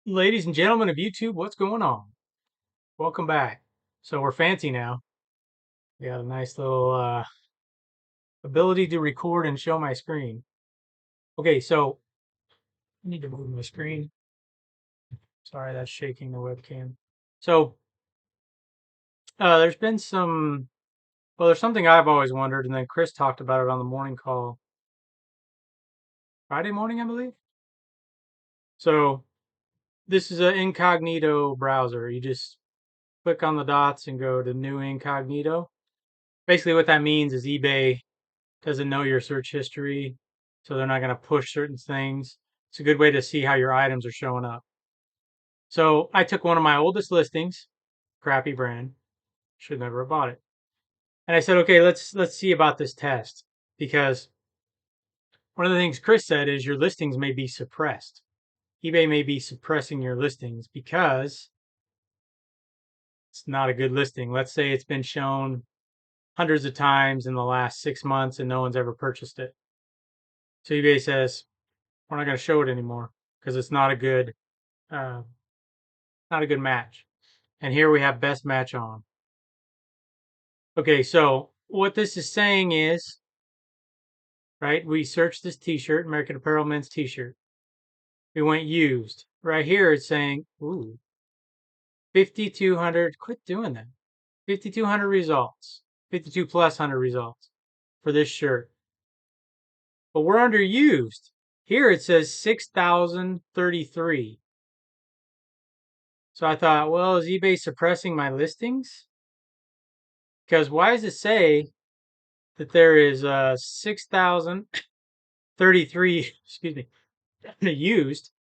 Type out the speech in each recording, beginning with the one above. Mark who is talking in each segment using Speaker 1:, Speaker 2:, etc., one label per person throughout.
Speaker 1: Ladies and gentlemen of YouTube, what's going on? Welcome back. So we're fancy now. We got a nice little ability to record and show my screen. Okay, so I need to move my screen. Sorry, that's shaking the webcam. So there's been there's something I've always wondered, and then Chris talked about it on the morning call. Friday morning, I believe. So this is an incognito browser. You just click on the dots and go to new incognito. Basically what that means is eBay doesn't know your search history, so they're not going to push certain things. It's a good way to see how your items are showing up. So I took one of my oldest listings, crappy brand, should never have bought it, and I said, okay, let's see about this test, because one of the things Chris said is your listings may be suppressed. eBay may be suppressing your listings because it's not a good listing. Let's say it's been shown hundreds of times in the last 6 months and no one's ever purchased it. So eBay says, we're not going to show it anymore because it's uh, not a good match. And here we have best match on. Okay, so what this is saying is, right, we searched this t-shirt, American Apparel men's t-shirt. We went used. Right here it's saying, ooh, 5,200, quit doing that. 5,200 results, 52 plus 100 results for this shirt. But we're under used. Here it says 6,033. So I thought, well, is eBay suppressing my listings? Because why does it say that there is 6,033, excuse me, used,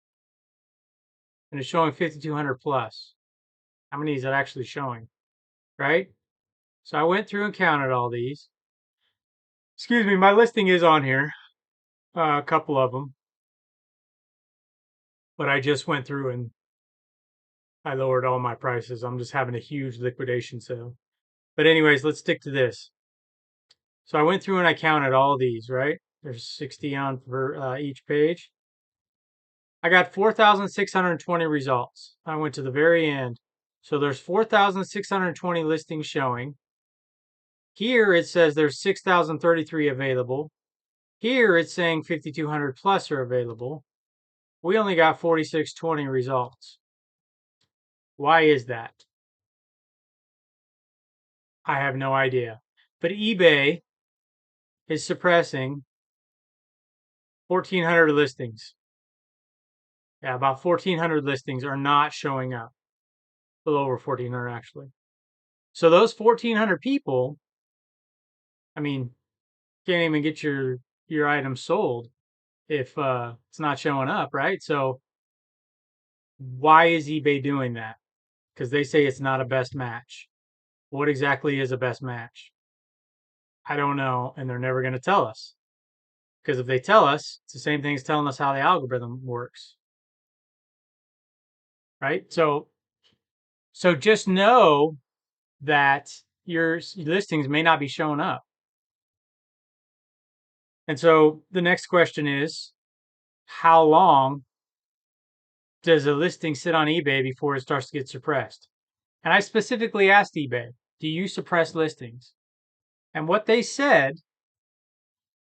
Speaker 1: and it's showing 5,200 plus? How many is it actually showing, right? So I went through and counted all these. Excuse me, my listing is on here, a couple of them, but I just went through and I lowered all my prices. I'm just having a huge liquidation sale. But anyways, let's stick to this. So I went through and I counted all these, right? There's 60 on for each page. I got 4,620 results. I went to the very end. So there's 4,620 listings showing. Here it says there's 6,033 available. Here it's saying 5,200 plus are available. We only got 4,620 results. Why is that? I have no idea. But eBay is suppressing 1,400 listings. Yeah, about 1,400 listings are not showing up. A little over 1,400 actually. So those 1,400 people, I mean, can't even get your item sold if it's not showing up, right? So why is eBay doing that? Because they say it's not a best match. What exactly is a best match? I don't know, and they're never going to tell us. Because if they tell us, it's the same thing as telling us how the algorithm works, right? So just know that your listings may not be showing up. And so the next question is, how long does a listing sit on eBay before it starts to get suppressed? And I specifically asked eBay, do you suppress listings? And what they said,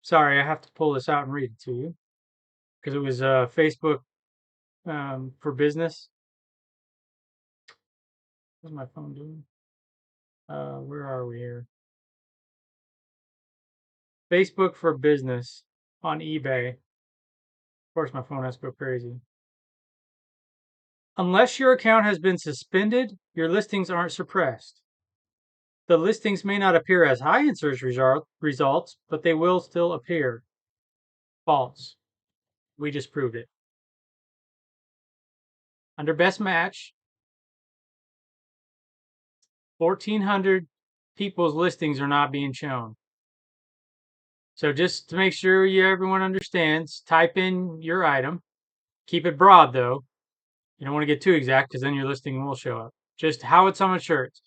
Speaker 1: sorry, I have to pull this out and read it to you because it was Facebook for business. What's my phone doing? Where are we here? Facebook for business on eBay. Of course, my phone has to go crazy. Unless your account has been suspended, your listings aren't suppressed. The listings may not appear as high in search results, but they will still appear. False. We just proved it. Under best match, 1,400 people's listings are not being shown. So just to make sure everyone understands, type in your item. Keep it broad though. You don't want to get too exact because then your listing will show up. Just how it's on the shirts.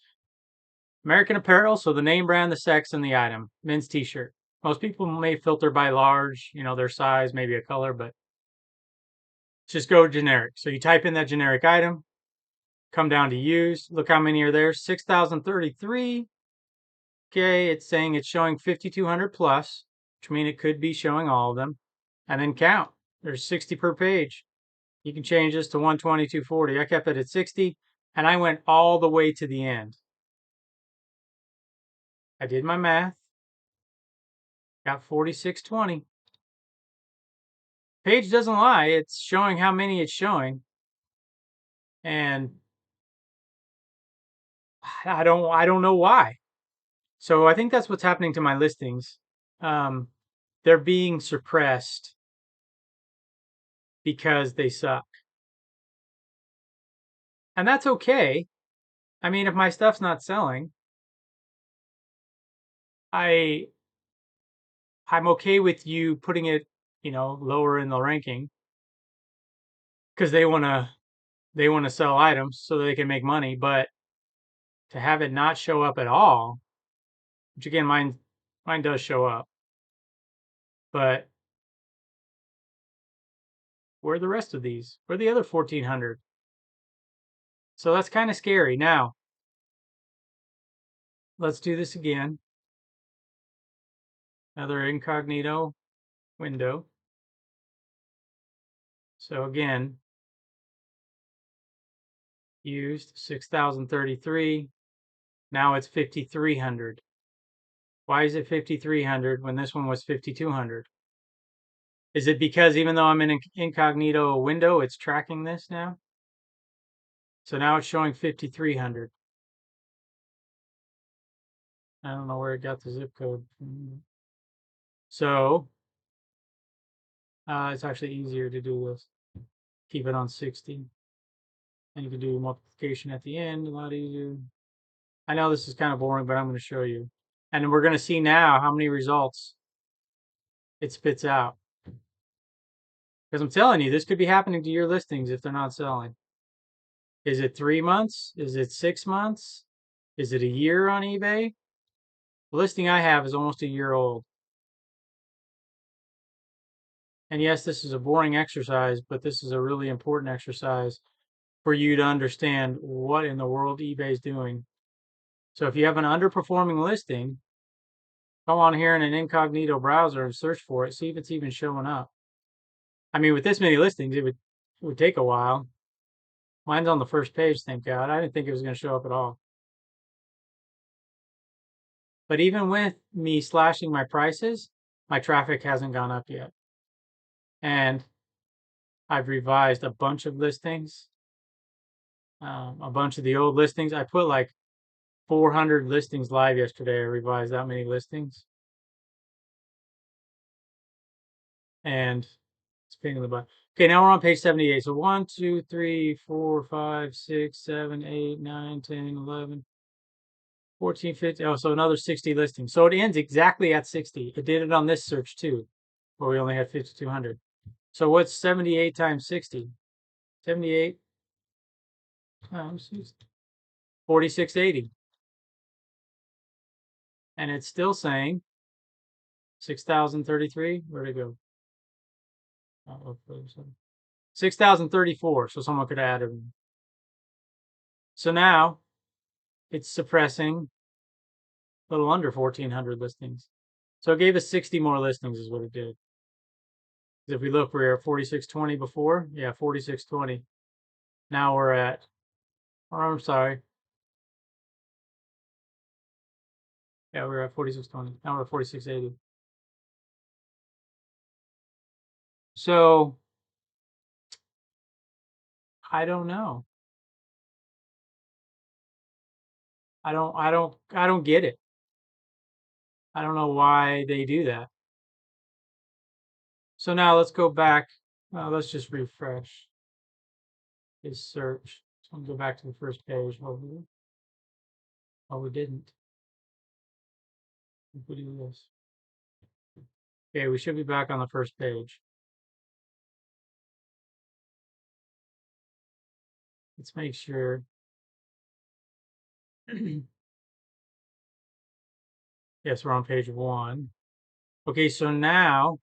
Speaker 1: American Apparel, so the name, brand, the sex, and the item. Men's t-shirt. Most people may filter by large, their size, maybe a color, but Just go generic. So you type in that generic item, come down to use, look how many are there, 6,033. Okay, it's saying it's showing 5,200 plus, which means it could be showing all of them. And then count. There's 60 per page. You can change this to 120, 240. I kept it at 60, and I went all the way to the end. I did my math, got 4620. Page doesn't lie. It's showing how many it's showing. And I don't know why. So I think that's what's happening to my listings. Um, they're being suppressed because they suck. And that's okay. I mean, if my stuff's not selling, I I'm okay with you putting it, lower in the ranking because they want to sell items so they can make money, but to have it not show up at all, which again mine does show up, but where are the rest of these? Where are the other 1,400? So that's kind of scary. Now, let's do this again. Another incognito window. So again, used 6,033. Now it's 5,300. Why is it 5,300 when this one was 5,200? Is it because even though I'm in an incognito window, it's tracking this now? So now it's showing 5,300. I don't know where it got the zip code. So it's actually easier to do this. Keep it on 60. And you can do multiplication at the end, a lot easier. I know this is kind of boring, but I'm going to show you. And we're going to see now how many results it spits out. Because I'm telling you, this could be happening to your listings if they're not selling. Is it 3 months? Is it 6 months? Is it a year on eBay? The listing I have is almost a year old. And yes, this is a boring exercise, but this is a really important exercise for you to understand what in the world eBay is doing. So if you have an underperforming listing, go on here in an incognito browser and search for it, see if it's even showing up. I mean, with this many listings, it would take a while. Mine's on the first page, thank God. I didn't think it was going to show up at all. But even with me slashing my prices, my traffic hasn't gone up yet. And I've revised a bunch of listings, a bunch of the old listings. I put like 400 listings live yesterday. I revised that many listings. And it's pinging the button. Okay, now we're on page 78. So 1, 2, 3, 4, 5, 6, 7, 8, 9, 10, 11, 14, 15. Oh, so another 60 listings. So it ends exactly at 60. It did it on this search too, where we only had 5,200. So what's 78 times 60? 78 times 60. 4680. And it's still saying 6,033. Where'd it go? 6,034. So someone could add it. So now it's suppressing a little under 1,400 listings. So it gave us 60 more listings is what it did. If we look, we were at 4620 before. Yeah, 4620. Now we're at, or I'm sorry. Yeah, we were at 4620. Now we're at 4680. So I don't know. I don't get it. I don't know why they do that. So now let's go back. Let's just refresh his search. So I'm go back to the first page. We didn't. We do this. Okay, we should be back on the first page. Let's make sure. Yes, we're on page 1. Okay, so now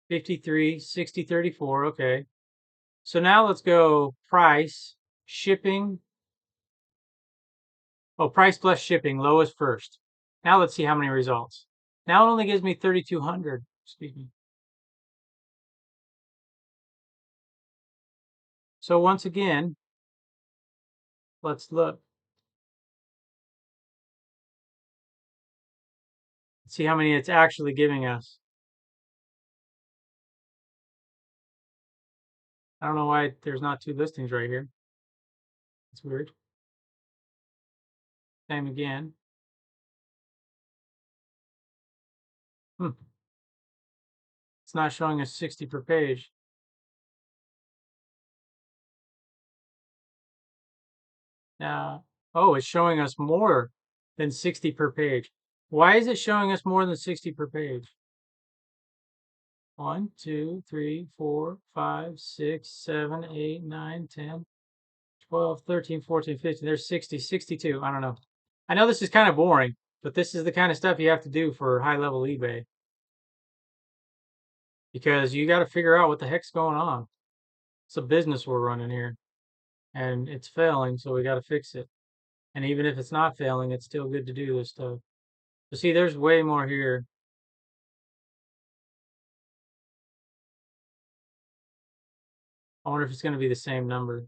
Speaker 1: 53, 60, 34. Okay. So now let's go price, shipping. Oh, price plus shipping, lowest first. Now let's see how many results. Now it only gives me 3,200. Excuse me. So once again, let's look. See how many it's actually giving us. I don't know why there's not two listings right here. It's weird. Same again. Hmm. It's not showing us 60 per page. Now, oh, it's showing us more than 60 per page. Why is it showing us more than 60 per page? 1, 2, 3, 4, 5, 6, 7, 8, 9, 10, 12, 13, 14, 15. There's 60, 62. I don't know. I know this is kind of boring, but this is the kind of stuff you have to do for high level eBay because you got to figure out what the heck's going on. It's a business we're running here and it's failing, so we got to fix it. And even if it's not failing, it's still good to do this stuff. But see, there's way more here. I wonder if it's going to be the same number.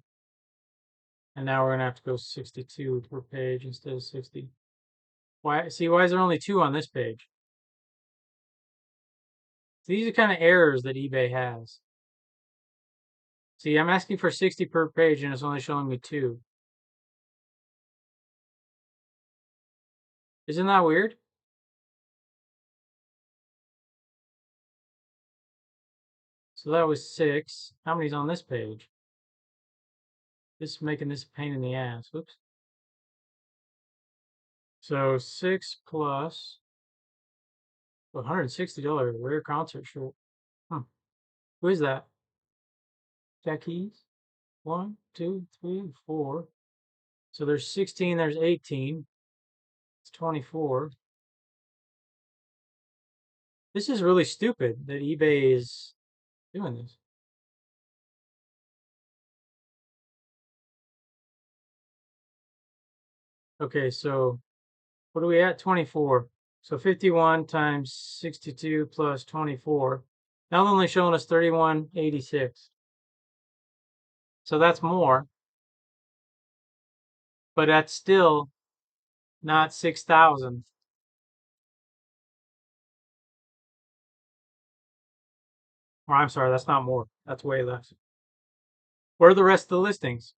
Speaker 1: And now we're going to have to go 62 per page instead of 60. Why? See, why is there only two on this page? So these are kind of errors that eBay has. See, I'm asking for 60 per page and it's only showing me two. Isn't that weird? So that was six. How many's on this page? This is making this a pain in the ass. Whoops. So 6 plus $160 rare concert shirt. Hmm. Who is that? Jack Keys? 1, 2, 3, 4. So there's 16, there's 18. It's 24. This is really stupid that eBay is doing this. Okay, so what are we at? 24. So 51 times 62 plus 24. Now they're only showing us 3186. So that's more, but that's still not 6,000. Or I'm sorry, that's not more. That's way less. Where are the rest of the listings?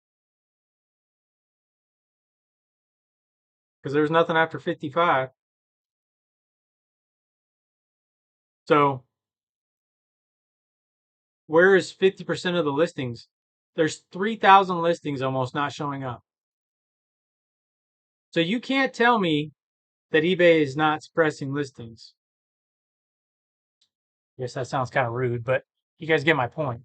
Speaker 1: Because there's nothing after 55. So where is 50% of the listings? There's 3,000 listings almost not showing up. So you can't tell me that eBay is not suppressing listings. I guess that sounds kind of rude, but you guys get my point.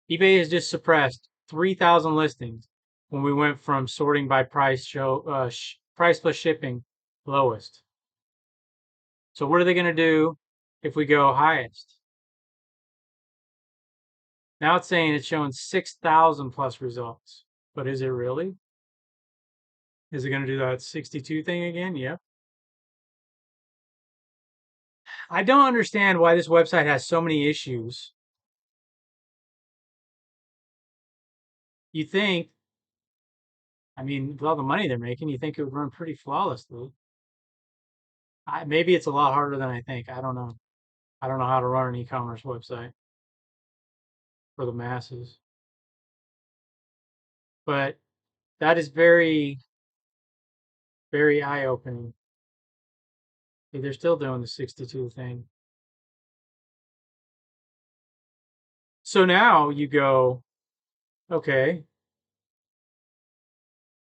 Speaker 1: eBay has just suppressed 3,000 listings when we went from sorting by price price plus shipping lowest. So what are they going to do if we go highest? Now it's saying it's showing 6,000 plus results, but is it really? Is it going to do that 62 thing again? Yep. I don't understand why this website has so many issues. You think, I mean, with all the money they're making, you think it would run pretty flawlessly. Maybe it's a lot harder than I think. I don't know. I don't know how to run an e-commerce website for the masses. But that is very, very eye-opening. They're still doing the 62 thing. So now you go, okay,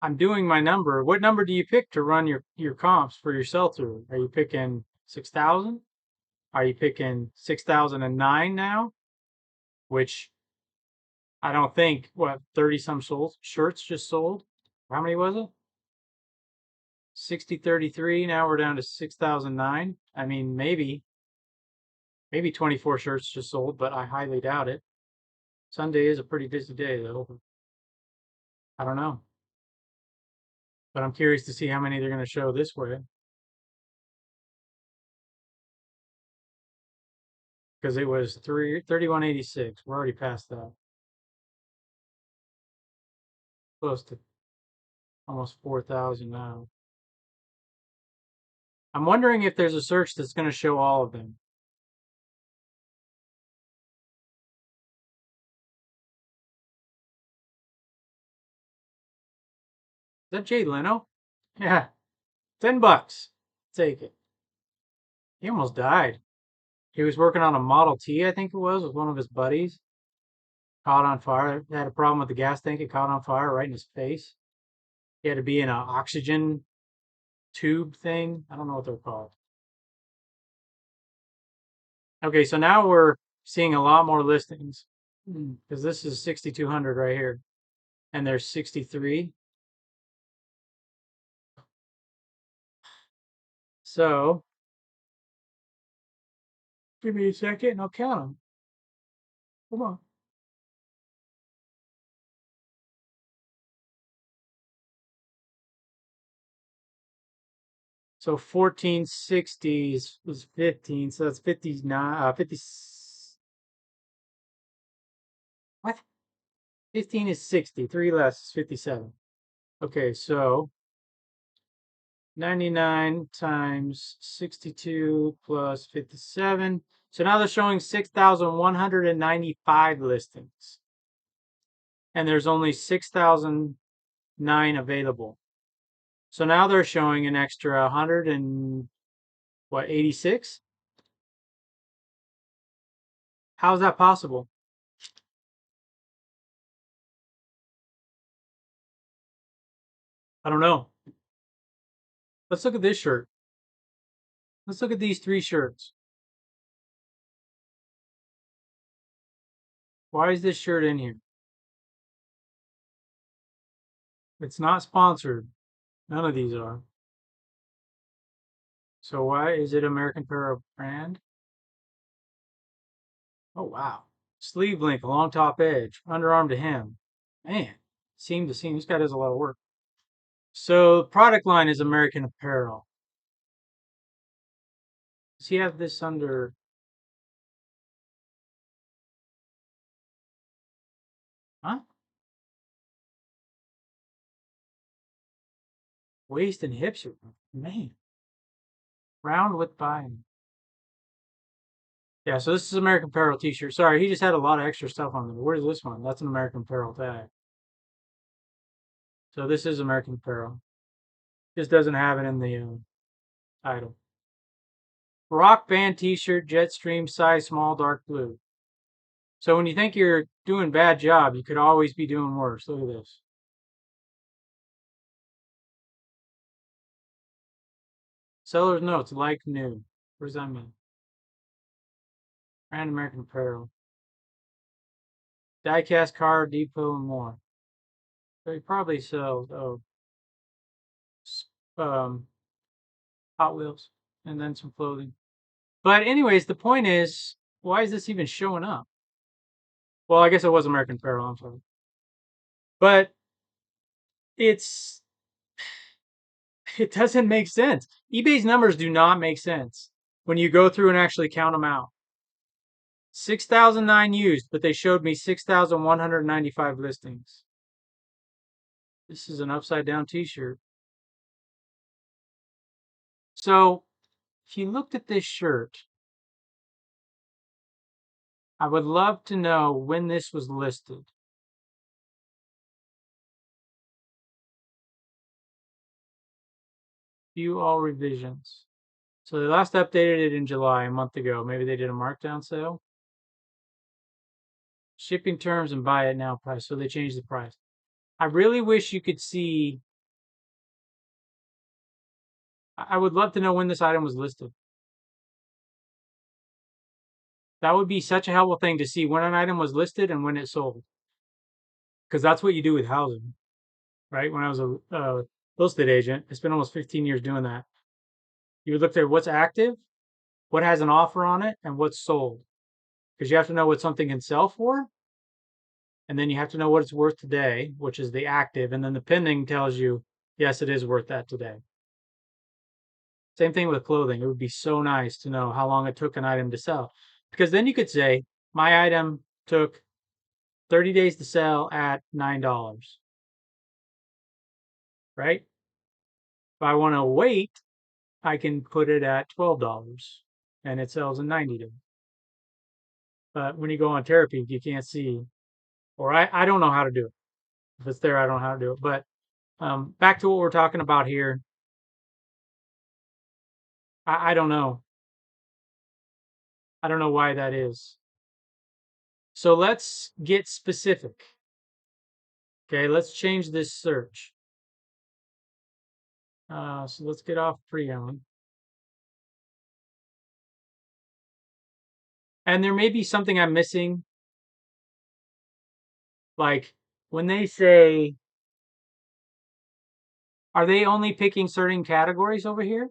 Speaker 1: I'm doing my number. What number do you pick to run your comps for your sell-through? Are you picking 6,000? Are you picking 6,009 now? Which I don't think, what, 30 some sold shirts just sold? How many was it? 6033. Now we're down to 6,009. I mean, maybe Maybe 24 shirts just sold, but I highly doubt it. Sunday is a pretty busy day, though. I don't know. But I'm curious to see how many they're going to show this way. Because it was 3186. We're already past that. Close to almost 4,000 now. I'm wondering if there's a search that's going to show all of them. Is that Jay Leno? Yeah, $10. Take it. He almost died. He was working on a Model T, I think it was, with one of his buddies. Caught on fire. Had a problem with the gas tank. It caught on fire right in his face. He had to be in an oxygen tube thing. I don't know what they're called. Okay, so now we're seeing a lot more listings because this is 6,200 right here, and there's 63. So give me a second and I'll count them. Come on. So 1460s was 15, so that's 59, 50. What? 15 is 60, three less is 57. Okay, so 99 times 62 plus 57. So now they're showing 6,195 listings. And there's only 6,009 available. So now they're showing an extra 100 and what, 86? How is that possible? I don't know. Let's look at this shirt. Let's look at these three shirts. Why is this shirt in here? It's not sponsored. None of these are. So why is it American Apparel brand? Oh wow. Sleeve length along top edge, underarm to hem. Man, seam to seam. This guy does a lot of work. So product line is American Apparel. Does he have this under? Huh? Waist and hips. Man. Round with buying. Yeah, so this is American Apparel t-shirt. Sorry, he just had a lot of extra stuff on there. Where's this one? That's an American Apparel tag. So this is American Apparel. Just doesn't have it in the title. Rock band t-shirt, Jetstream, size small, dark blue. So when you think you're doing a bad job, you could always be doing worse. Look at this. Seller's notes, like new. What does that mean? Brand American Apparel. Diecast car, depot, and more. So he probably sells um, Hot Wheels and then some clothing. But anyways, the point is, why is this even showing up? Well, I guess it was American Apparel. I'm sorry, but it's it doesn't make sense. eBay's numbers do not make sense when you go through and actually count them out. 6,009 used, but they showed me 6,195 listings. This is an upside down t-shirt. So if you looked at this shirt, I would love to know when this was listed. View all revisions. So they last updated it in July, a month ago. Maybe they did a markdown sale. Shipping terms and buy it now price. So they changed the price. I really wish you could see. I would love to know when this item was listed. That would be such a helpful thing to see when an item was listed and when it sold. Because that's what you do with housing, right? When I was a real estate agent, I spent almost 15 years doing that. You would look at what's active, what has an offer on it and what's sold, because you have to know what something can sell for, and then you have to know what it's worth today, which is the active, and then the pending tells you, yes, it is worth that today. Same thing with clothing. It would be so nice to know how long it took an item to sell, because then you could say, my item took 30 days to sell at $9, right? If I want to wait, I can put it at $12 and it sells in 90 days. But when you go on therapy, you can't see, or I don't know how to do it. If it's there, I don't know how to do it. But back to what we're talking about here. I don't know. I don't know why that is. So let's get specific. Okay, let's change this search. So let's get off pre-owned. And there may be something I'm missing. Like when they say, are they only picking certain categories over here?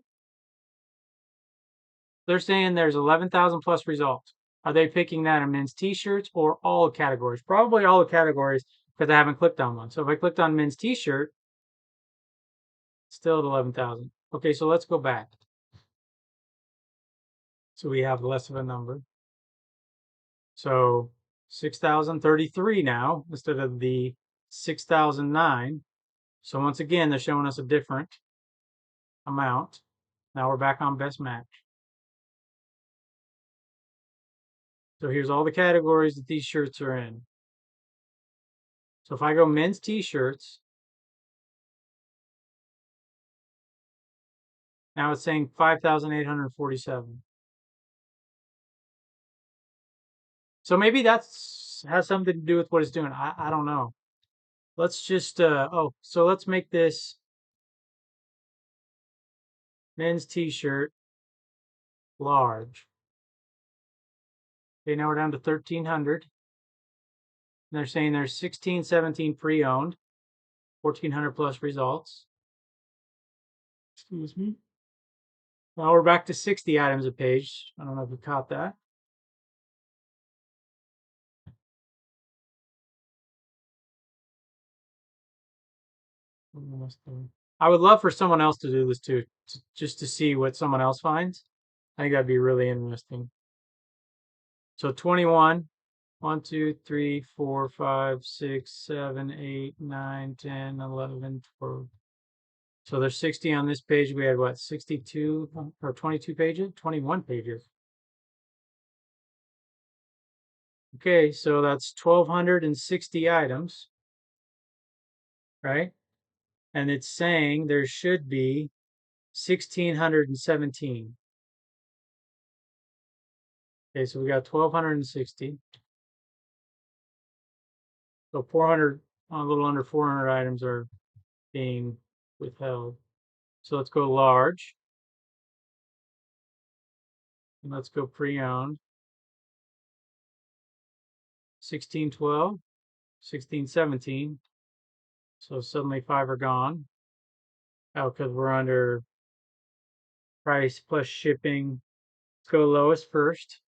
Speaker 1: They're saying there's 11,000 plus results. Are they picking that in men's t-shirts or all categories? Probably all the categories, because I haven't clicked on one. So if I clicked on men's t-shirt, still at 11,000. Okay, so let's go back. So we have less of a number. So 6,033 now instead of the 6,009. So once again, they're showing us a different amount. Now we're back on best match. So here's all the categories that these shirts are in. So if I go men's t-shirts, now it's saying 5,847. So maybe that's has something to do with what it's doing. I don't know. Let's just so let's make this men's t-shirt large. Okay, now we're down to 1,300. And they're saying there's 1617 pre-owned, 1,400 plus results. Excuse me. Now we're back to 60 items a page. I don't know if you caught that. I would love for someone else to do this too, just to see what someone else finds. I think that'd be really interesting. So 21, 1, 2, 3, 4, 5, 6, 7, 8, 9, 10, 11, 12. So there's 60 on this page. We had what, 62 or 22 pages? 21 pages. Okay, so that's 1,260 items, right? And it's saying there should be 1,617. Okay, so we got 1,260. So 400, a little under 400 items are being withheld. So let's go large. And let's go pre-owned. 1612, 1617. So suddenly 5 are gone. Oh, because we're under price plus shipping. Let's go lowest first.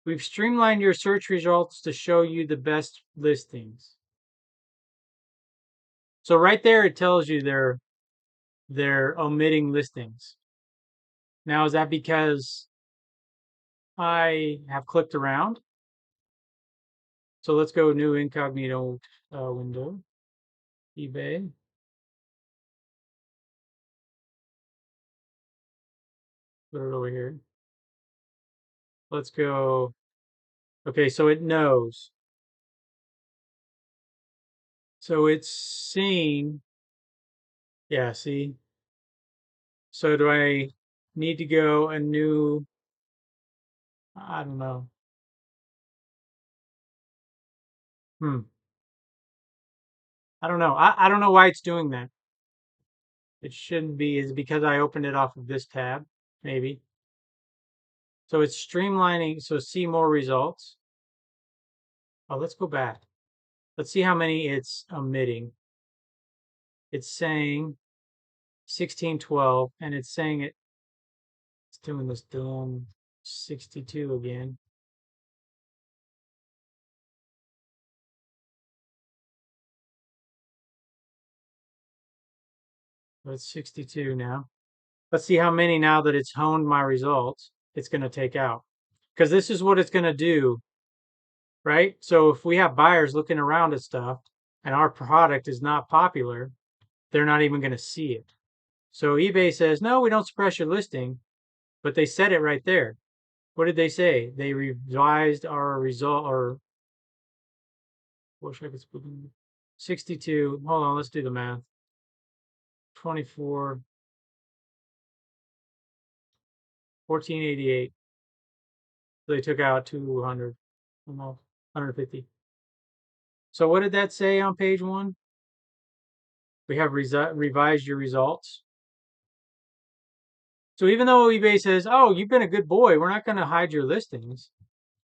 Speaker 1: We've streamlined your search results to show you the best listings. So right there, it tells you they're omitting listings. Now, is that because I have clicked around? So let's go new incognito window, eBay. Put it over here. Let's go. Okay, so it knows. So it's seeing. Yeah, see. So do I need to go a new? I don't know. Hmm. I don't know. I don't know why it's doing that. It shouldn't be. Is it because I opened it off of this tab? Maybe. So it's streamlining. So see more results. Oh, let's go back. Let's see how many it's omitting. It's saying 1612, and it's saying it's doing this dumb 62 again. That's 62 now. Let's see how many, now that it's honed my results, it's going to take out. Because this is what it's going to do, right? So if we have buyers looking around at stuff and our product is not popular, they're not even going to see it. So eBay says, no, we don't suppress your listing, but they said it right there. What did they say? They revised our result, or wish I could speak 62. Hold on, let's do the math. 24, 1488. So they took out 200, almost 150. So what did that say on page 1? We have revised your results. So even though eBay says, oh, you've been a good boy, we're not going to hide your listings.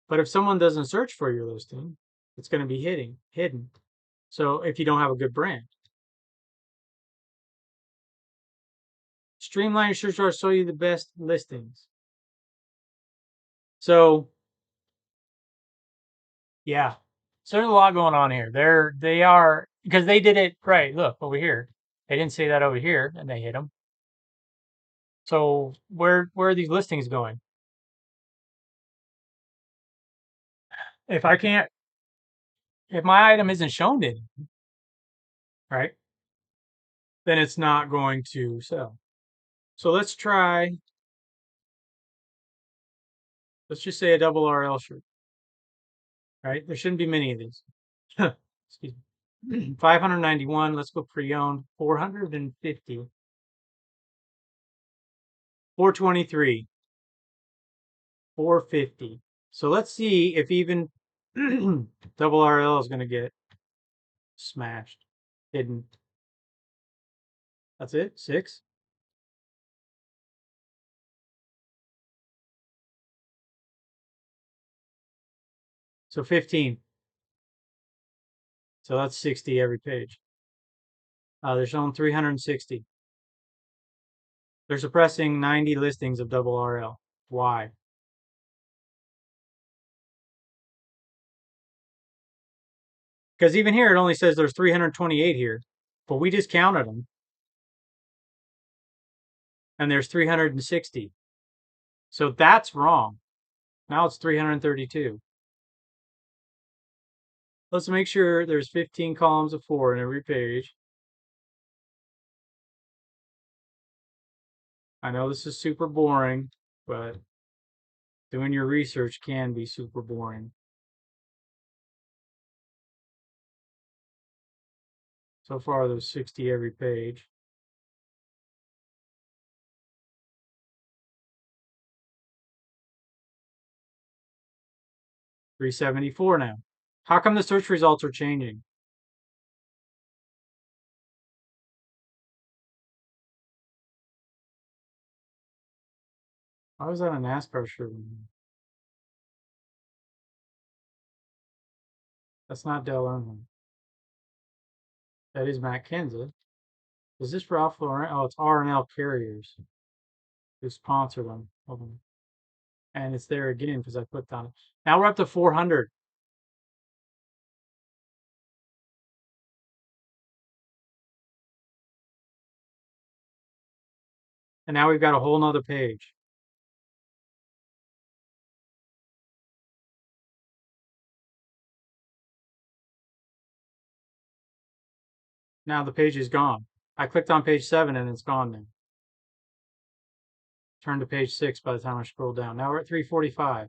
Speaker 1: But if someone doesn't search for your listing, it's going to be hidden. So if you don't have a good brand. Streamline your search bar, show you the best listings. So yeah, so there's a lot going on here. They are, because they did it right. Look over here. They didn't say that over here, and they hit them. So where are these listings going? If I can't, if my item isn't shown to anyone, right, then it's not going to sell. So let's try. Let's just say a double RL shirt, right? There shouldn't be many of these. Excuse me. 591. Let's go pre-owned. 450. 423. 450. So let's see if even double RL is going to get smashed, hidden. That's it. 6. So 15. So that's 60 every page. They're showing 360. They're suppressing 90 listings of double RL. Why? Because even here, it only says there's 328 here, but we just counted them, and there's 360. So that's wrong. Now it's 332. Let's make sure there's 15 columns of 4 in every page. I know this is super boring, but doing your research can be super boring. So far, there's 60 every page. $374 now. How come the search results are changing? Why was that a NASCAR shirt? That's not Dale Earnhardt. That is Matt Kenseth. Is this Ralph Lauren? Oh, it's R&L Carriers who sponsored them. And it's there again because I clicked on it. Now we're up to 400. And now we've got a whole nother page. Now the page is gone. I clicked on page 7 and it's gone now. Turn to page 6 by the time I scroll down. Now we're at 345.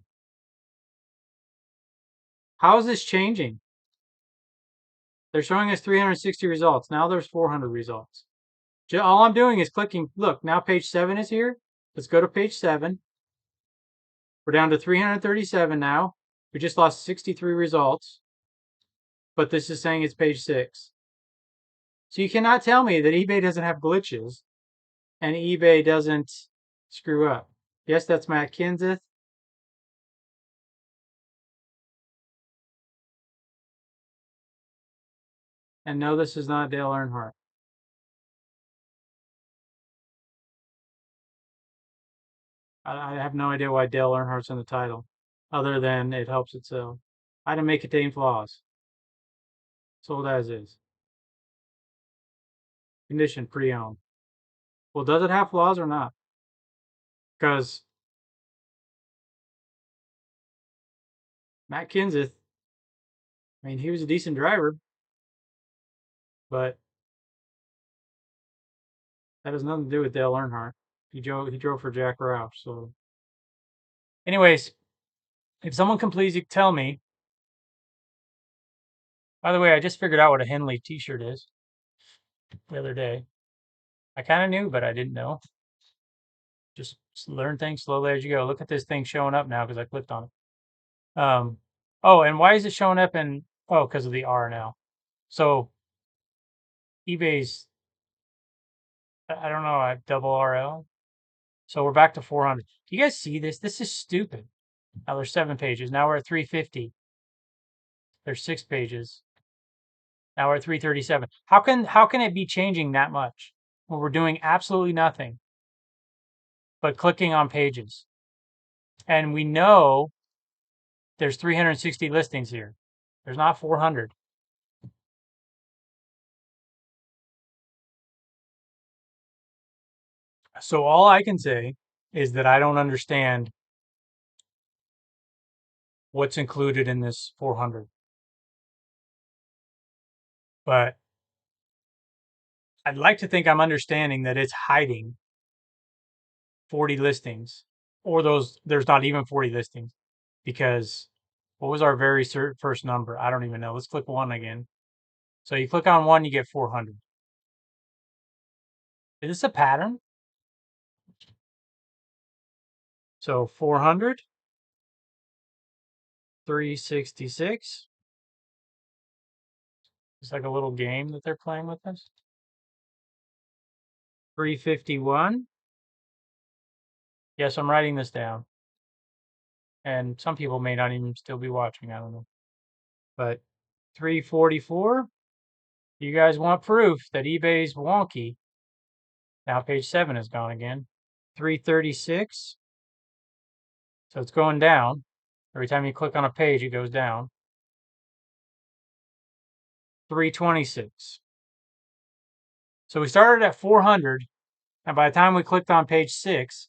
Speaker 1: How is this changing? They're showing us 360 results. Now there's 400 results. All I'm doing is clicking. Look, now page 7 is here. Let's go to page 7. We're down to 337 now. We just lost 63 results. But this is saying it's page 6. So you cannot tell me that eBay doesn't have glitches and eBay doesn't screw up. Yes, that's Matt Kenseth. And no, this is not Dale Earnhardt. I I have no idea why Dale Earnhardt's in the title, other than it helps it sell. Item may contain flaws. Sold as is. Condition pre-owned. Well, does it have flaws or not? Because Matt Kenseth, I mean, he was a decent driver, but that has nothing to do with Dale Earnhardt. He drove for Jack Roush. So, anyways, if someone can please tell me. By the way, I just figured out what a Henley T-shirt is the other day. I kind of knew, but I didn't know. Just learn things slowly as you go. Look at this thing showing up now because I clicked on it. Oh, and why is it showing up in? Oh, because of the R now. So eBay's, I don't know, double RL. So we're back to 400. Do you guys see this? This is stupid. Now there's 7 pages. Now we're at 350. There's 6 pages. Now we're at 337. How can it be changing that much when we're doing absolutely nothing but clicking on pages? And we know there's 360 listings here. There's not 400. So all I can say is that I don't understand what's included in this 400. But I'd like to think I'm understanding that it's hiding 40 listings, or there's not even 40 listings, because what was our very first number? I don't even know. Let's click 1 again. So you click on 1, you get 400. Is this a pattern? So 400, 366. It's like a little game that they're playing with us. 351. Yes, I'm writing this down. And some people may not even still be watching. I don't know. But 344. You guys want proof that eBay's wonky. Now page 7 is gone again. 336. So it's going down. Every time you click on a page, it goes down. 326. So we started at 400, and by the time we clicked on page 6,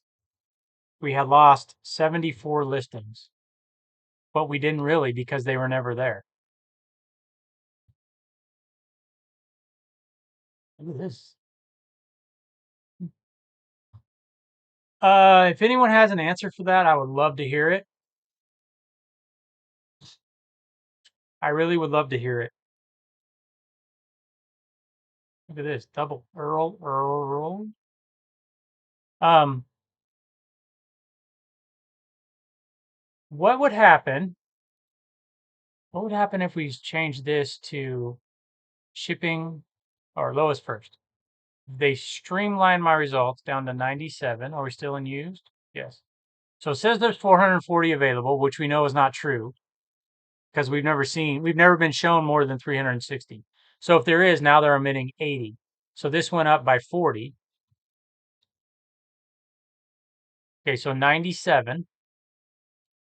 Speaker 1: we had lost 74 listings. But we didn't really, because they were never there. Look at this. If anyone has an answer for that, I would love to hear it. I really would love to hear it. Look at this. Double Earl. Um, what would happen? What would happen if we change this to shipping or lowest first? They streamline my results down to 97. Are we still in used? Yes. So it says there's 440 available, which we know is not true because we've never been shown more than 360. So if there is, now they're emitting 80. So this went up by 40. Okay, so 97.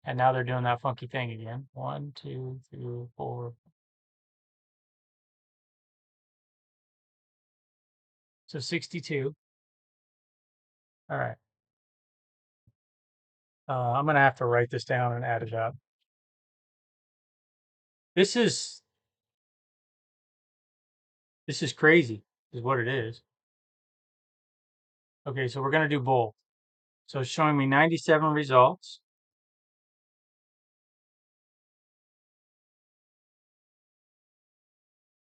Speaker 1: And now they're doing that funky thing again. 1, 2, 3, 4. So 62. All right. I'm going to have to write this down and add it up. This is crazy, is what it is. Okay, so we're going to do both. So it's showing me 97 results.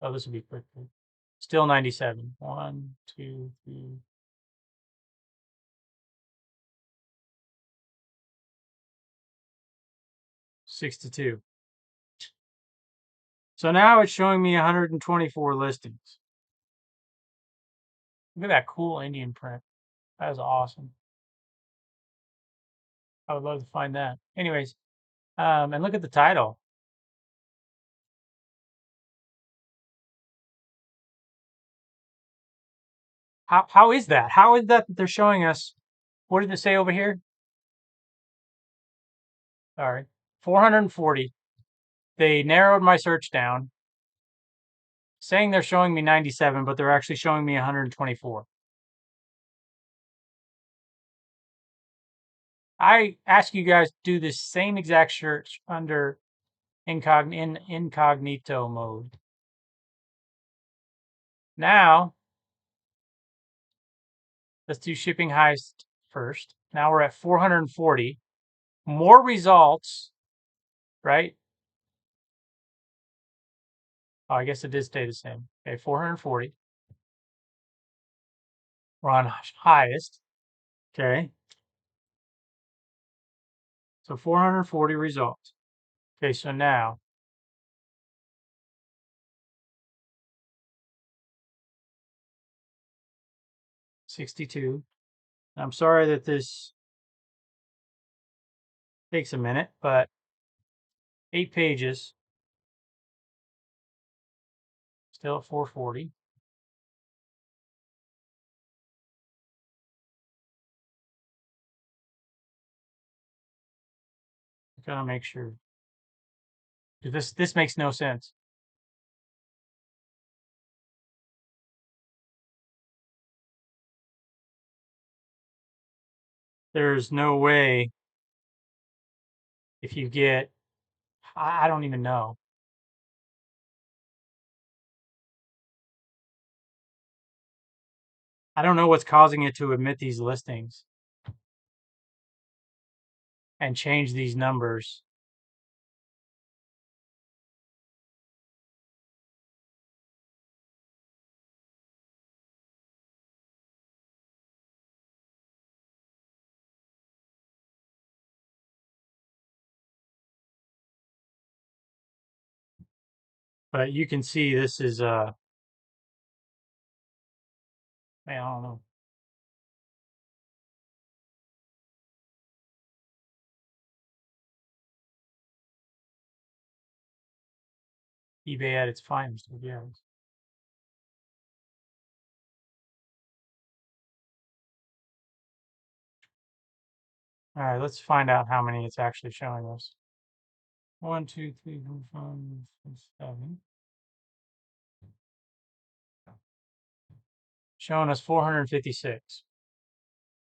Speaker 1: Oh, this will be quick. Still 97. 1, 2, 3. 62. So now it's showing me 124 listings. Look at that cool Indian print. That is awesome. I would love to find that. Anyways, and look at the title. How is that? How is that they're showing us? What did it say over here? Sorry, 440. They narrowed my search down, saying they're showing me 97, but they're actually showing me 124. I ask you guys to do this same exact search under incognito mode. Now, let's do shipping heist first. Now we're at 440. More results, right? Oh, I guess it did stay the same. Okay, 440. We're on highest. Okay. So 440 results. Okay, so now 62. I'm sorry that this takes a minute, but 8 pages, still at 440. I'm gonna make sure. This makes no sense. There's no way if you get, I don't even know. I don't know what's causing it to admit these listings and change these numbers. But you can see this is man, I don't know. eBay at its finest, I guess. All right, let's find out how many it's actually showing us. 1, 2, 3, 4, 5, 6, 7. Showing us 456.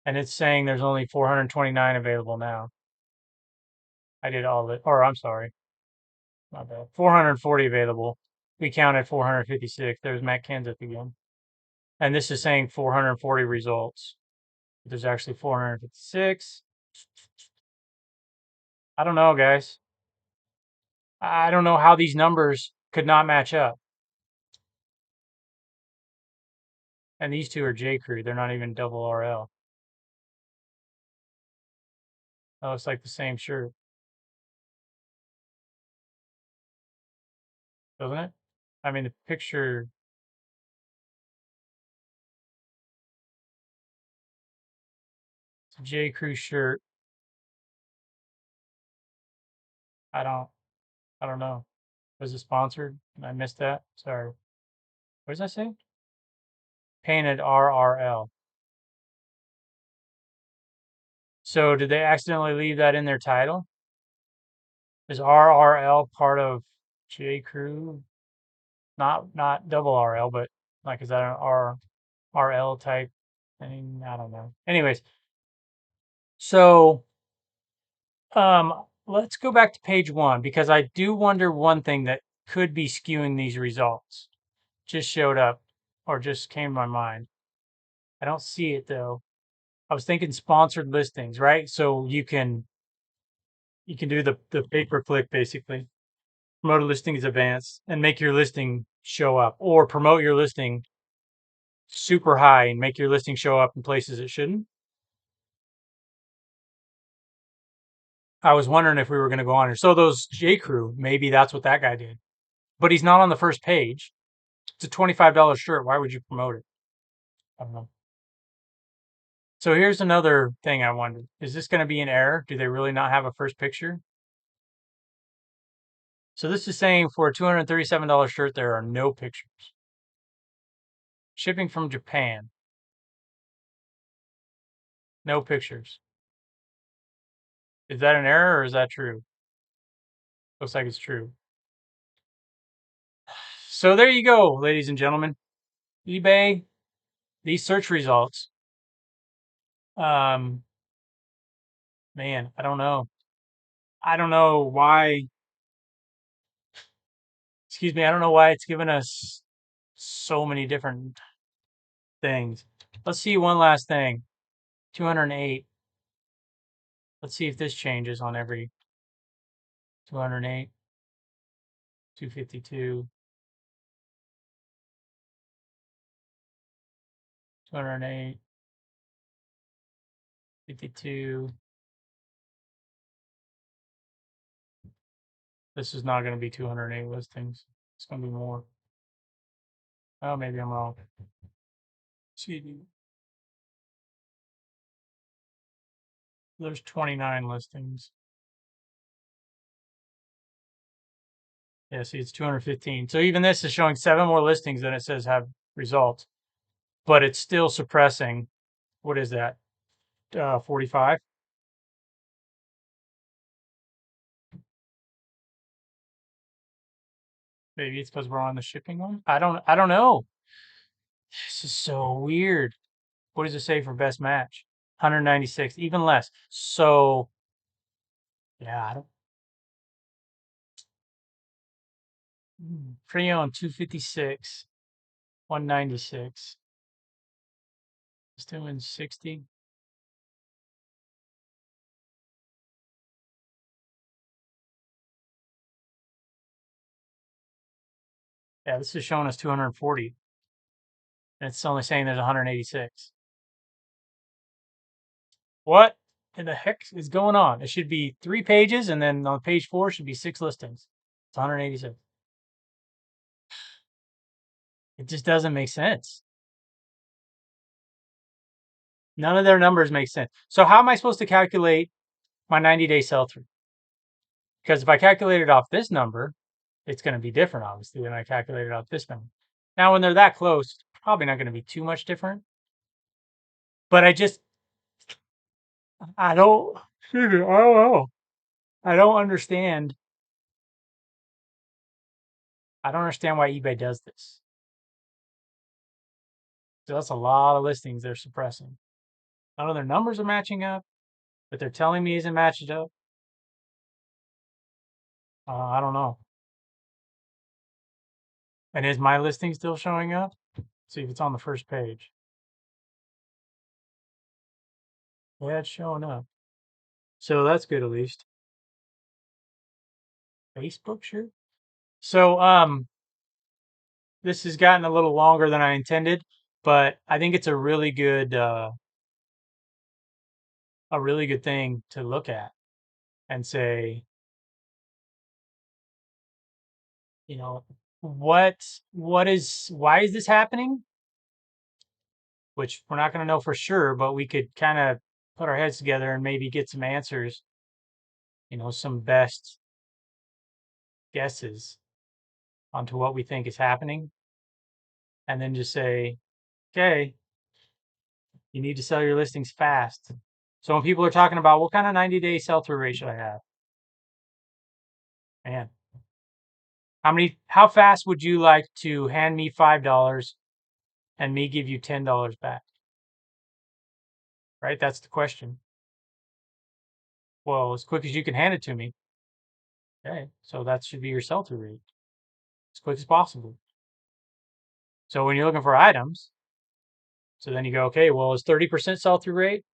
Speaker 1: And it's saying there's only 429 available now. I did all it, or I'm sorry, my bad. 440 available. We counted 456. There's Matt Kenseth again. And this is saying 440 results. There's actually 456. I don't know, guys. I don't know how these numbers could not match up. And these two are J. Crew. They're not even double RL. That looks like the same shirt, doesn't it? I mean, the picture. It's a J. Crew shirt. I don't. I don't know. Was it sponsored? I missed that. Sorry. What does that say? Painted RRL. So did they accidentally leave that in their title? Is RRL part of J. Crew? Not double RL, but like is that an RL type thing? I don't know. Anyways, so let's go back to page 1 because I do wonder one thing that could be skewing these results. Just showed up or just came to my mind. I don't see it though. I was thinking sponsored listings, right? So you can do the pay per click basically. Promote a listing as advanced and make your listing show up, or promote your listing super high and make your listing show up in places it shouldn't. I was wondering if we were going to go on here. So those J. Crew, maybe that's what that guy did, but he's not on the first page. It's a $25 shirt. Why would you promote it? I don't know. So here's another thing I wondered. Is this going to be an error? Do they really not have a first picture? So this is saying for a $237 shirt, there are no pictures. Shipping from Japan, no pictures. Is that an error or is that true? Looks like it's true. So there you go, ladies and gentlemen. eBay, these search results. Um, Man, I don't know. I don't know why, excuse me, I don't know why it's given us so many different things. Let's see one last thing. 208. Let's see if this changes on every 208, 252, 208, 52. This is not going to be 208 listings. It's going to be more. Oh, maybe I'm wrong. Excuse me. There's 29 listings. Yeah, see, it's 215. So even this is showing 7 more listings than it says have results, but it's still suppressing. What is that? 45? Maybe it's because we're on the shipping one. I don't know. This is so weird. What does it say for best match? 196, even less. So yeah, I don't. Pre-owned 256, 196. It's doing 60. Yeah, this is showing us 240. And it's only saying there's 186. What in the heck is going on? It should be 3 pages, and then on page 4 should be 6 listings. It's 186. It just doesn't make sense. None of their numbers make sense. So how am I supposed to calculate my 90-day sell-through? Because if I calculate it off this number, it's going to be different, obviously, than I calculated off this number. Now, when they're that close, it's probably not going to be too much different. But I don't, excuse me, I don't know. I don't understand. I don't understand why eBay does this. So that's a lot of listings they're suppressing. None of their numbers are matching up, but they're telling me isn't matched up. I don't know. And is my listing still showing up? See if it's on the first page. Yeah, it's showing up. So that's good at least. Facebook, sure. So this has gotten a little longer than I intended, but I think it's a really good thing to look at and say, you know, why is this happening? Which we're not going to know for sure, but we could kind of put our heads together and maybe get some answers, some best guesses onto what we think is happening, and then just say, okay, you need to sell your listings fast. So when people are talking about what kind of 90-day sell-through rate should I have, man, how fast would you like to hand me $5 and me give you $10 back? Right? That's the question. Well, as quick as you can hand it to me. Okay. So that should be your sell-through rate. As quick as possible. So when you're looking for items, so then you go, okay, well, is 30% sell-through rate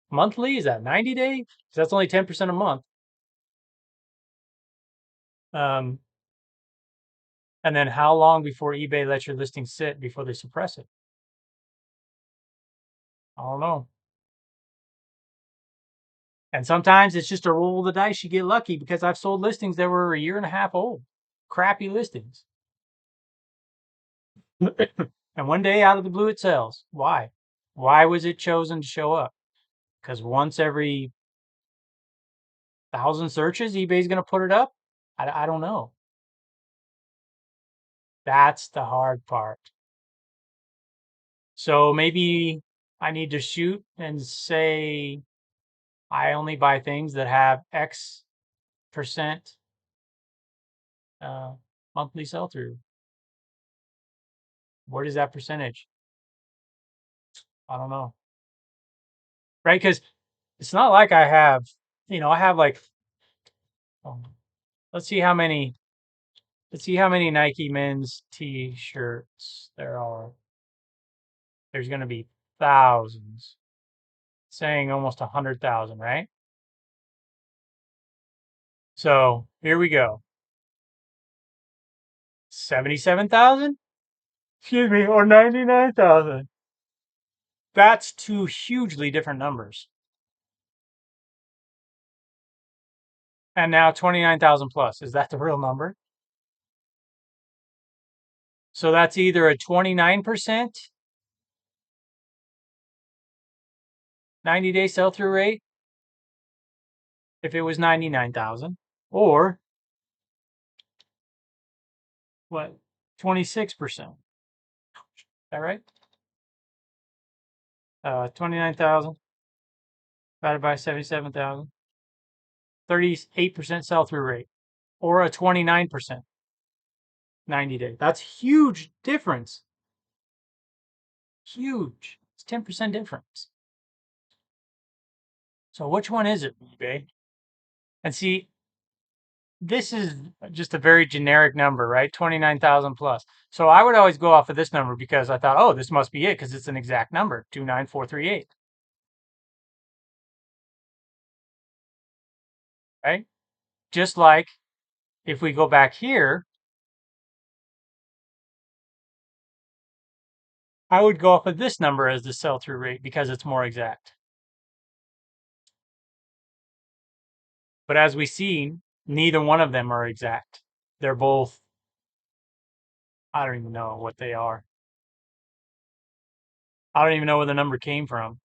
Speaker 1: monthly? Is that 90 day? Because that's only 10% a month. Um, and then how long before eBay lets your listing sit before they suppress it? I don't know. And sometimes it's just a roll of the dice. You get lucky because I've sold listings that were a year and a half old, crappy listings. And one day out of the blue, it sells. Why? Why was it chosen to show up? Because once every 1,000 searches, eBay's going to put it up? I don't know. That's the hard part. So maybe I need to shoot and say, I only buy things that have X percent uh, monthly sell through. What is that percentage? I don't know. Right? Because it's not like I have, I have like, um, let's see how many, Nike men's t-shirts there are. There's going to be thousands, saying almost 100,000, right? So here we go. 77,000? Excuse me, or 99,000. That's two hugely different numbers. And now 29,000 plus. Is that the real number? So that's either a 29% 90-day sell-through rate if it was 99,000, or what? 26%. Is that right? 29,000 divided by 77,000. 38% sell-through rate, or a 29% 90-day. That's huge difference. Huge. It's 10% difference. So which one is it, eBay? And see, this is just a very generic number, right? 29,000 plus. So I would always go off of this number because I thought, oh, this must be it because it's an exact number, 29438, right? Just like if we go back here, I would go off of this number as the sell-through rate because it's more exact. But as we see, neither one of them are exact. They're both, I don't even know what they are. I don't even know where the number came from.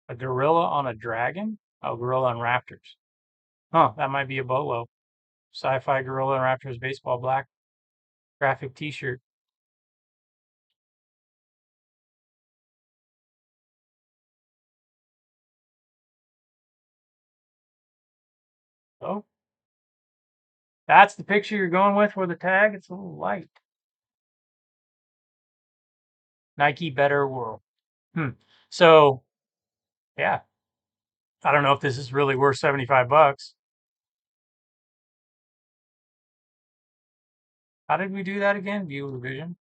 Speaker 1: A gorilla on a dragon? Oh, gorilla on raptors. Huh, that might be a bolo. Sci-fi gorilla and raptors baseball black graphic t-shirt. Oh, that's the picture you're going with for the tag? It's a little light. Nike Better World. Hmm. So, yeah, I don't know if this is really worth 75 bucks. How did we do that again? View revision.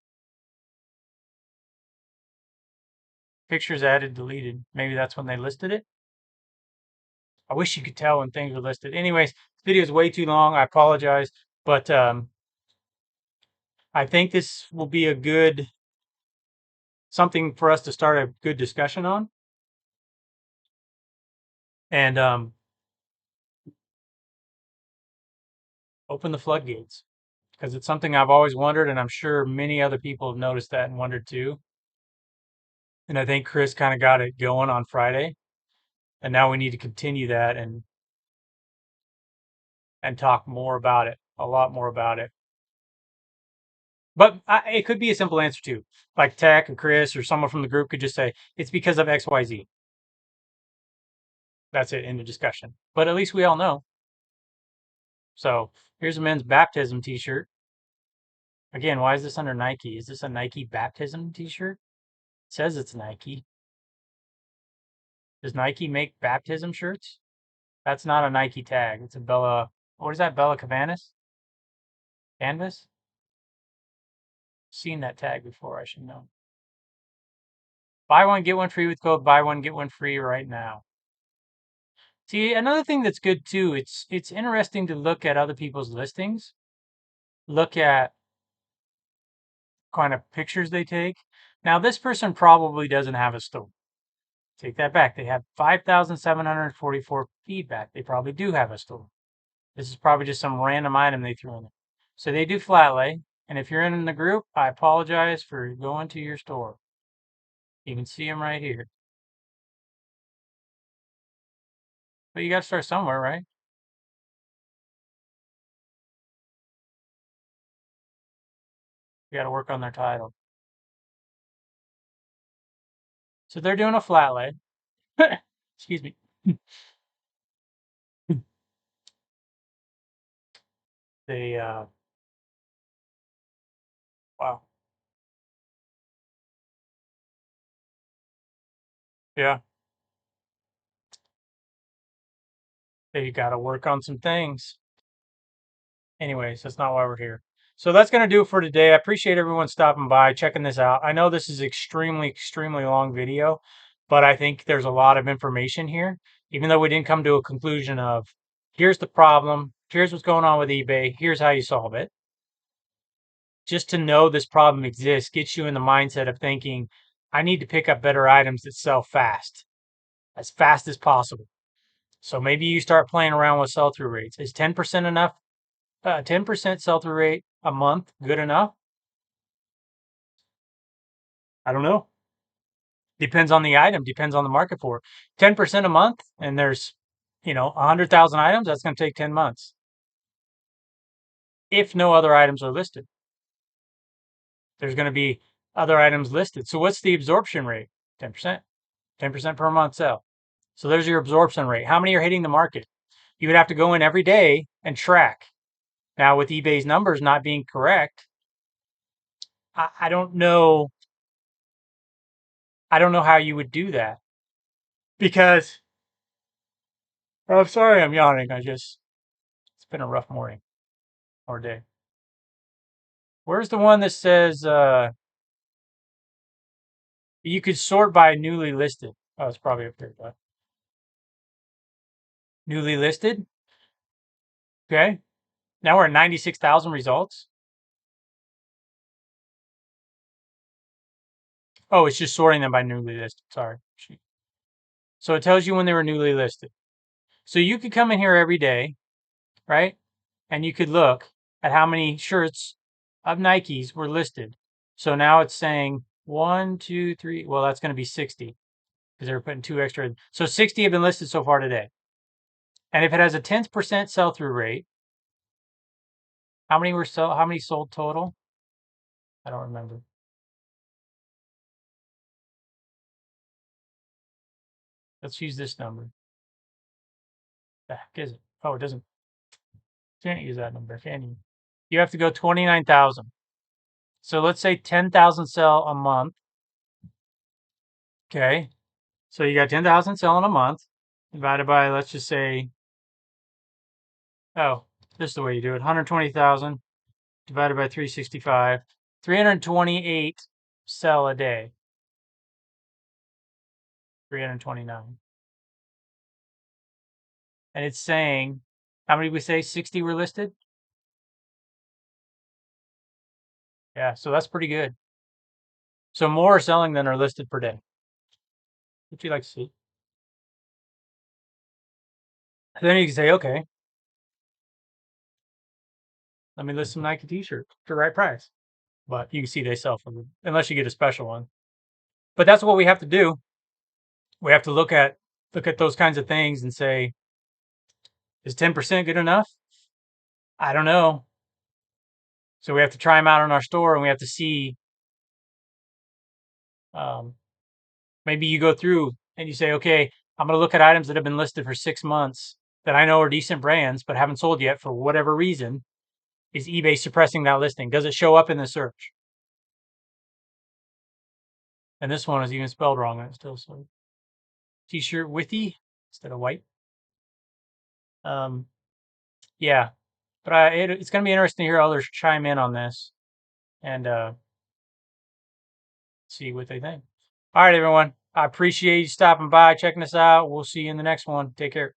Speaker 1: Pictures added, deleted. Maybe that's when they listed it. I wish you could tell when things were listed. Anyways, this video is way too long. I apologize, but I think this will be a good something for us to start a good discussion on, and open the floodgates because it's something I've always wondered, and I'm sure many other people have noticed that and wondered too. And I think Chris kind of got it going on Friday, and now we need to continue that and talk more about it, a lot more about it. But it could be a simple answer too. Like Tech and Chris or someone from the group could just say, it's because of XYZ. That's it in the discussion. But at least we all know. So here's a men's baptism t-shirt. Again, why is this under Nike? Is this a Nike baptism t-shirt? It says it's Nike. Does Nike make baptism shirts? That's not a Nike tag. It's a Bella. What is that? Bella Cavaness? Canvas? Seen that tag before. I should know. Buy one, get one free with code buy one, get one free right now. See, another thing that's good too, it's interesting to look at other people's listings, look at kind of pictures they take. Now, this person probably doesn't have a store. Take that back. They have 5,744 feedback. They probably do have a store. This is probably just some random item they threw in there. So they do flat lay. And if you're in the group, I apologize for going to your store. You can see them right here. But you got to start somewhere, right? You got to work on their title. So they're doing a flat lay. Excuse me. They wow. Yeah. They got to work on some things. Anyways, that's not why we're here. So that's going to do it for today. I appreciate everyone stopping by, checking this out. I know this is extremely long video, but I think there's a lot of information here, even though we didn't come to a conclusion of here's the problem, here's what's going on with eBay, here's how you solve it. Just to know this problem exists gets you in the mindset of thinking, I need to pick up better items that sell fast as possible. So maybe you start playing around with sell-through rates. Is 10% enough? 10% sell-through rate a month good enough? I don't know. Depends on the item, depends on the market for it. 10% a month, and there's, 100,000 items, that's going to take 10 months. If no other items are listed, there's going to be other items listed. So what's the absorption rate? 10%. 10% per month sell. So there's your absorption rate. How many are hitting the market? You would have to go in every day and track. Now, with eBay's numbers not being correct, I don't know. I don't know how you would do that because I'm sorry I'm yawning. It's been a rough morning or day. Where's the one that says you could sort by newly listed? Oh, it's probably up there. But newly listed. Okay. Now we're at 96,000 results. Oh, it's just sorting them by newly listed. Sorry. So it tells you when they were newly listed. So you could come in here every day, right? And you could look at how many shirts of Nikes were listed. So now it's saying 1, 2, 3. Well, that's going to be 60 because they were putting 2 extra in. So 60 have been listed so far today. And if it has a 10% sell-through rate, how many sold total? I don't remember. Let's use this number. The heck is it? Oh, it doesn't. Can't use that number, can you? You have to go 29,000. So let's say 10,000 sell a month. Okay. So you got 10,000 selling a month divided by, let's just say, oh, this is the way you do it. 120,000 divided by 365. 328 sell a day. 329. And it's saying, how many did we say? 60 were listed? Yeah, so that's pretty good. So more are selling than are listed per day. What you like to see? Then you can say, okay, let me list some Nike t-shirts for the right price. But you can see they sell for them, unless you get a special one. But that's what we have to do. We have to look at those kinds of things and say, is 10% good enough? I don't know. So we have to try them out in our store, and we have to see. Maybe you go through and you say, okay, I'm going to look at items that have been listed for 6 months that I know are decent brands but haven't sold yet for whatever reason. Is eBay suppressing that listing? Does it show up in the search? And this one is even spelled wrong, and it's still sold. T-shirt withy instead of white. Yeah, but it's going to be interesting to hear others chime in on this and see what they think. All right, everyone. I appreciate you stopping by, checking us out. We'll see you in the next one. Take care.